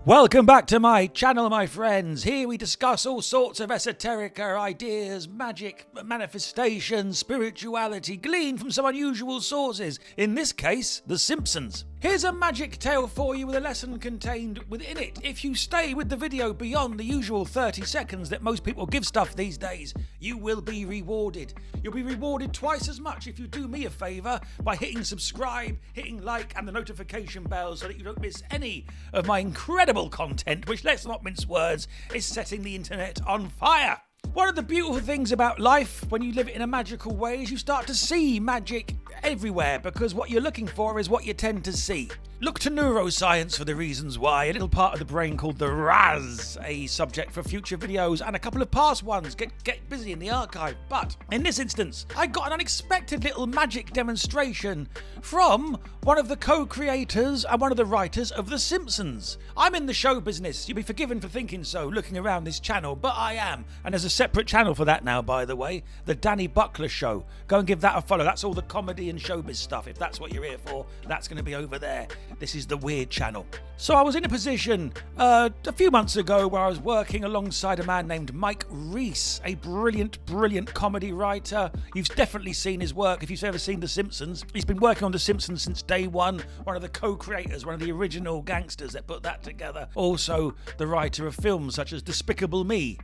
Welcome back to my channel, my friends. Here we discuss all sorts of esoterica, ideas, magic, manifestation, spirituality, gleaned from some unusual sources. In this case, The Simpsons. Here's a magic tale for you with a lesson contained within it. If you stay with the video beyond the usual 30 seconds that most people give stuff these days, you will be rewarded. You'll be rewarded twice as much if you do me a favour by hitting subscribe, hitting like and the notification bell so that you don't miss any of my incredible content, which, let's not mince words, is setting the internet on fire. One of the beautiful things about life when you live it in a magical way is you start to see magic everywhere, because what you're looking for is what you tend to see. Look to neuroscience for the reasons why. A little part of the brain called the RAS, a subject for future videos and a couple of past ones. Get busy in the archive. But in this instance, I got an unexpected little magic demonstration from one of the co-creators and one of the writers of The Simpsons. I'm in the show business. You'll be forgiven for thinking so, looking around this channel, but I am. And there's a separate channel for that now, by the way, the Danny Buckler Show. Go and give that a follow. That's all the comedy and showbiz stuff. If that's what you're here for, that's going to be over there. This is the Weird Channel. So I was in a position a few months ago where I was working alongside a man named Mike Reese, a brilliant comedy writer. You've definitely seen his work if you've ever seen The Simpsons. He's been working on The Simpsons since day one, one of the co-creators, one of the original gangsters that put that together. Also the writer of films such as Despicable Me,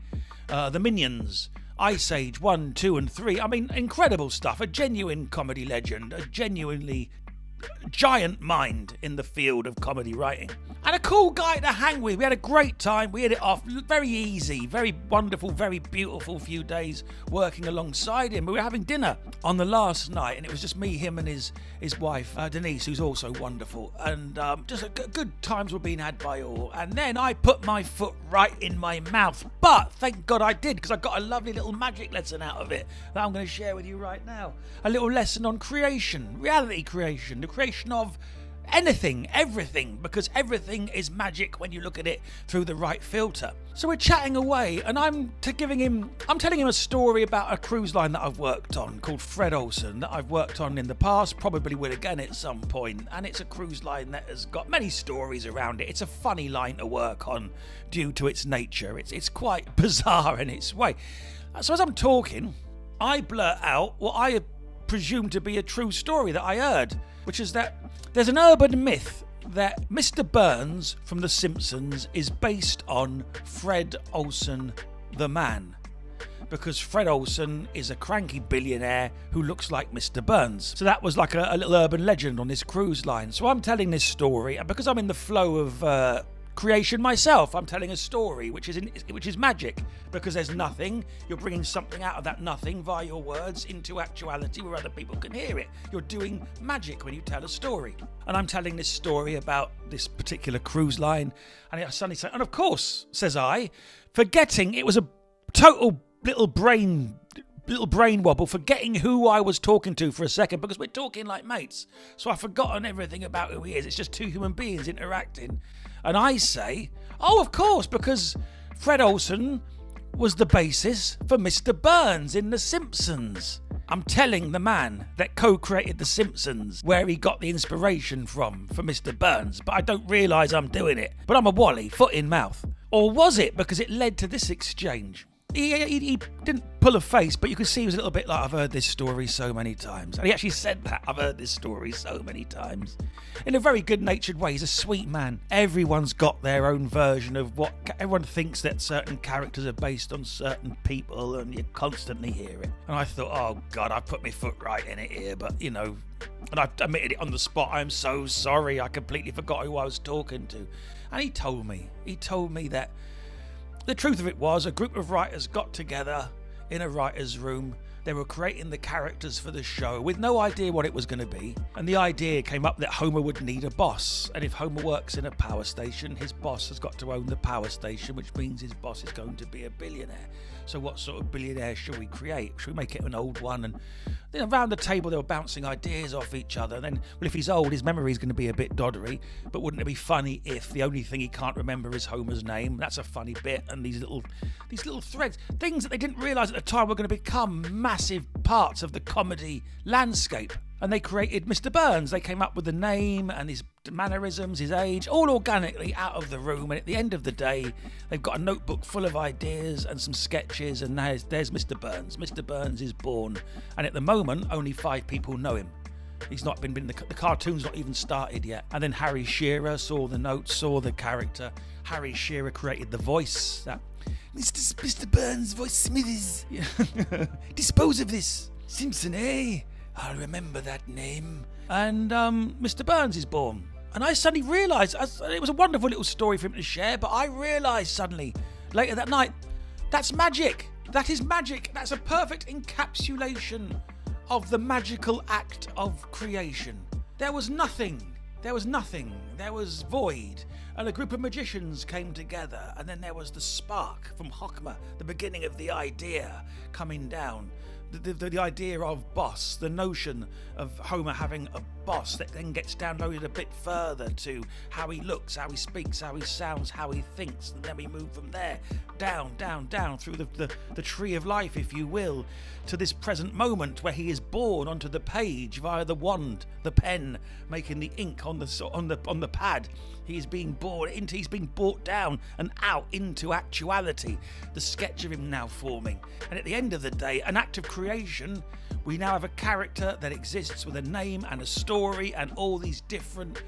The Minions, Ice Age 1, 2 and 3. I mean, incredible stuff. A genuine comedy legend, a genuinely giant mind in the field of comedy writing, and a cool guy to hang with. We had a great time. We hit it off very easy, very wonderful, very beautiful few days working alongside him. We were having dinner on the last night, and it was just me, him and his wife Denise, who's also wonderful, and just good times were being had by all. And then I put my foot right in my mouth, but thank God I did, because I got a lovely little magic lesson out of it that I'm going to share with you right now. A little lesson on creation, reality creation, the creation of anything, everything, because everything is magic when you look at it through the right filter. So we're chatting away, and I'm telling him a story about a cruise line that I've worked on called Fred Olsen, that I've worked on in the past, probably will again at some point. And it's a cruise line that has got many stories around it. It's a funny line to work on due to its nature. It's quite bizarre in its way. So as I'm talking, I blurt out what I presume to be a true story that I heard, which is that there's an urban myth that Mr. Burns from The Simpsons is based on Fred Olsen the man, because Fred Olsen is a cranky billionaire who looks like Mr. Burns. So that was like a little urban legend on this cruise line. So I'm telling this story, and because I'm in the flow of creation myself, I'm telling a story which is magic, because there's nothing. You're bringing something out of that nothing via your words into actuality where other people can hear it. You're doing magic when you tell a story. And I'm telling this story about this particular cruise line, and I suddenly say, and of course, says I, forgetting it was a total little brain wobble, forgetting who I was talking to for a second, because we're talking like mates. So I've forgotten everything about who he is. It's just two human beings interacting. And I say, oh, of course, because Fred Olsen was the basis for Mr. Burns in The Simpsons. I'm telling the man that co-created The Simpsons where he got the inspiration from for Mr. Burns, but I don't realise I'm doing it. But I'm a wally, foot in mouth. Or was it because it led to this exchange? He didn't pull a face, but you could see he was a little bit like, I've heard this story so many times. And he actually said that, I've heard this story so many times. In a very good-natured way. He's a sweet man. Everyone's got their own version of what... Everyone thinks that certain characters are based on certain people, and you constantly hear it. And I thought, oh, God, I've put my foot right in it here, but, you know... And I admitted it on the spot. I'm so sorry. I completely forgot who I was talking to. And he told me that... The truth of it was, a group of writers got together in a writer's room. They were creating the characters for the show with no idea what it was going to be. And the idea came up that Homer would need a boss. And if Homer works in a power station, his boss has got to own the power station, which means his boss is going to be a billionaire. So what sort of billionaire should we create? Should we make it an old one? And then around the table, they were bouncing ideas off each other. And then, well, if he's old, his memory is going to be a bit doddery. But wouldn't it be funny if the only thing he can't remember is Homer's name? That's a funny bit. And these little threads, things that they didn't realise at the time were going to become massive parts of the comedy landscape. And they created Mr. Burns. They came up with the name and his mannerisms, his age, all organically out of the room. And at the end of the day, they've got a notebook full of ideas and some sketches. And there's Mr. Burns. Mr. Burns is born. And at the moment, only 5 people know him. He's not been the cartoon's not even started yet. And then Harry Shearer saw the notes, saw the character. Harry Shearer created the voice. That Mr. Burns, voice Smithers. Dispose of this. Simpson, eh? I'll remember that name. And Mr. Burns is born. And I suddenly realised, it was a wonderful little story for him to share, but I realised suddenly, later that night, that's magic. That is magic. That's a perfect encapsulation of the magical act of creation. There was nothing. There was nothing. There was void. And a group of magicians came together, and then there was the spark from Hockma, the beginning of the idea coming down. The idea of boss, the notion of Homer having a boss that then gets downloaded a bit further to how he looks, how he speaks, how he sounds, how he thinks, and then we move from there down through the tree of life, if you will, to this present moment where he is born onto the page via the wand, the pen, making the ink on the pad. He's being brought down and out into actuality. The sketch of him now forming. And at the end of the day, an act of creation, we now have a character that exists with a name and a story, and all these different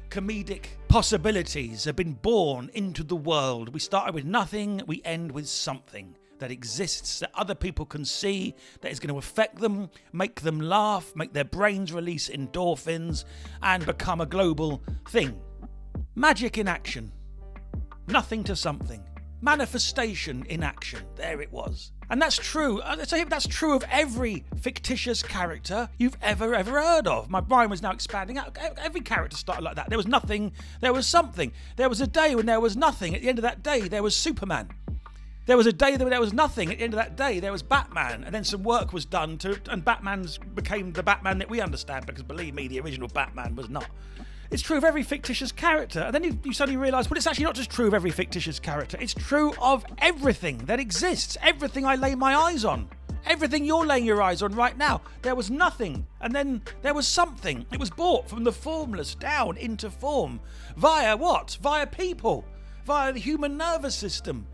comedic possibilities have been born into the world. We started with nothing, we end with something that exists, that other people can see, that is going to affect them, make them laugh, make their brains release endorphins, and become a global thing. Magic in action. Nothing to something. Manifestation in action. There it was. And that's true. That's true of every fictitious character you've ever heard of. My brain was now expanding out. Every character started like that. There was nothing, there was something. There was a day when there was nothing. At the end of that day, there was Superman. There was a day when there was nothing. At the end of that day, there was Batman. And then some work was done and Batman became the Batman that we understand, because believe me, the original Batman was not. It's true of every fictitious character. And then you suddenly realise, well, it's actually not just true of every fictitious character. It's true of everything that exists. Everything I lay my eyes on. Everything you're laying your eyes on right now. There was nothing. And then there was something. It was brought from the formless down into form. Via what? Via people. Via the human nervous system.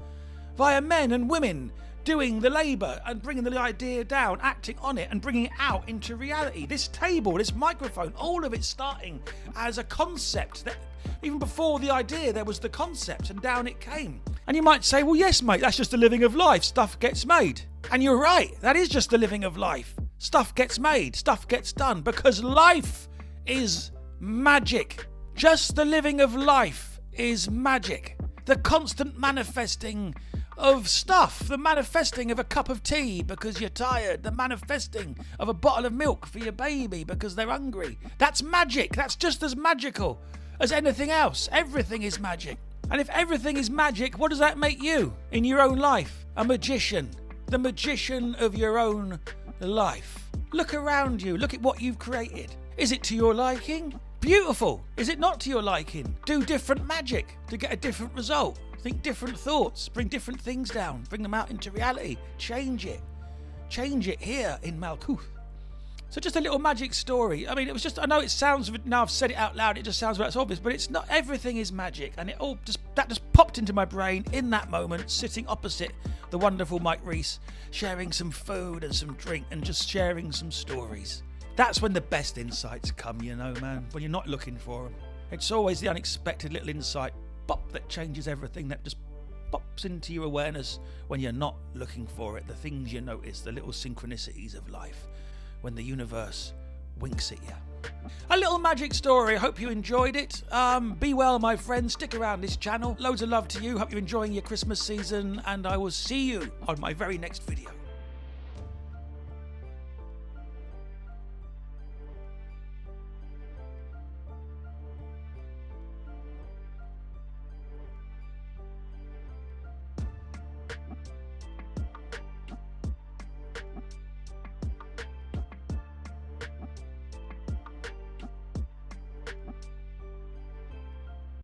Via men and women doing the labour and bringing the idea down, acting on it and bringing it out into reality. This table, this microphone, all of it starting as a concept that even before the idea there was the concept, and down it came. And you might say, well, yes, mate, that's just the living of life. Stuff gets made. And you're right. That is just the living of life. Stuff gets made. Stuff gets done, because life is magic. Just the living of life is magic. The constant manifesting of stuff, the manifesting of a cup of tea because you're tired, the manifesting of a bottle of milk for your baby because they're hungry. That's magic. That's just as magical as anything else. Everything is magic. And if everything is magic, what does that make you in your own life? A magician. The magician of your own life. Look around you. Look at what you've created. Is it to your liking? Beautiful. Is it not to your liking? Do different magic to get a different result. Think different thoughts, bring different things down, bring them out into reality, change it here in Malkuth. So just a little magic story. I mean, it was just, I know it sounds, now I've said it out loud, it just sounds like it's obvious, but it's not. Everything is magic, and that just popped into my brain in that moment, sitting opposite the wonderful Mike Reese, sharing some food and some drink and just sharing some stories. That's when the best insights come, you know, man, when you're not looking for them. It's always the unexpected little insight pop that changes everything, that just pops into your awareness when you're not looking for it. The things you notice, the little synchronicities of life, when the universe winks at you. A little magic story. I hope you enjoyed it. Be well, my friends. Stick around this channel. Loads of love to you. Hope you're enjoying your Christmas season, and I will see you on my very next video.